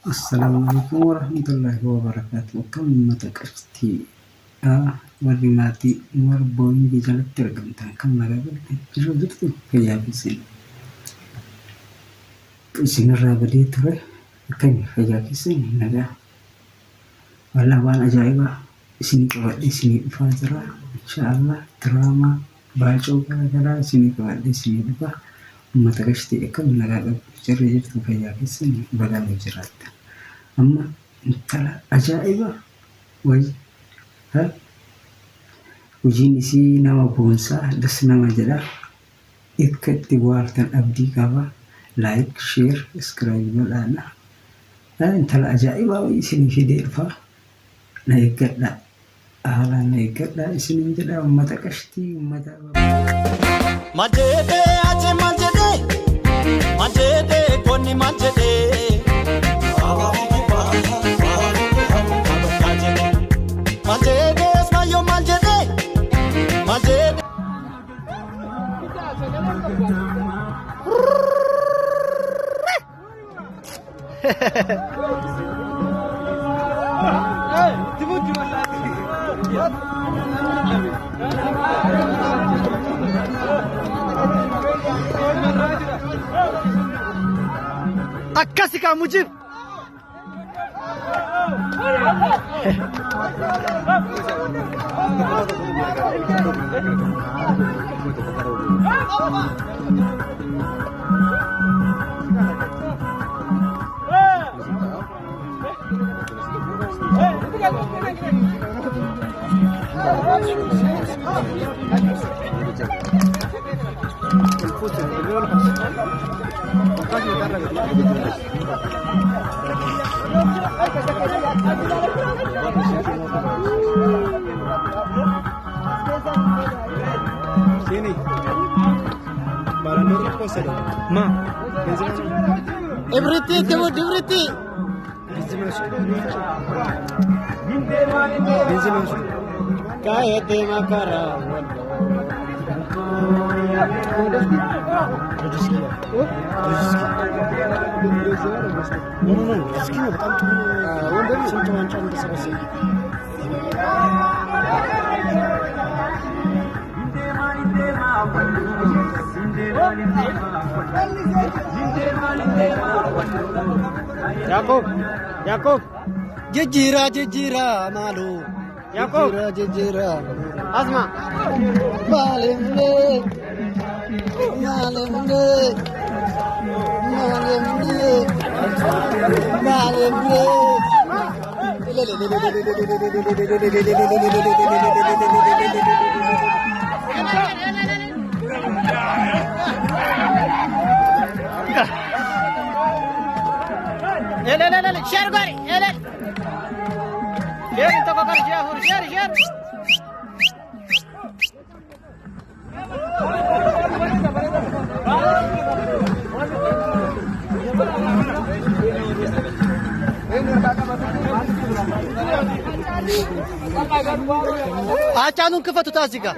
Assalamualaikum warahmatullahi wabarakatuh. Kan mata kasti warri mati warboon jalatti argamtan kan nagaagalte jiruu jirtu fayyaa isinirraa badee ture akkami fayyaa keessan nagaa walaa waan ajaa'ibaa isinii qabadhee isinii dhufaa jira inshaallah diraamaa baacoo garaagaraa isinii qabadhee isinii dhufa uummata gashtii akkami nagaa qabdu jirre jirtu fayyaa keessan bagaanii jiraatta amma intala ajaa'iba wayi hojiin isii nama boonsaa das nama jedha akka itti bu'aartan abdii qaba like share subscribe godhaa intala ajaa'ibaa wayi isinii fidee dhufa na eeggadha haala na eeggadha isiniin jedha uummata qashtii uummata Majede aje majede koni majede majede smayo majede majede Akkasi ka mujib. Sini. Barang dulu kos ada. Ma. Everything, everything. Kaya tema kara. Yakub, jejira malu. Yakub, jejira. Asma, malemne. Share gari, share itu kok kerja, share. Acanun ክፈቱት እዚህ ጋር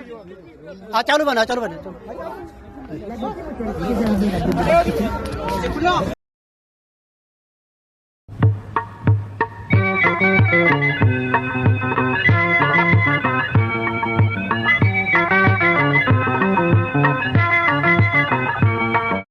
አጫሉ በና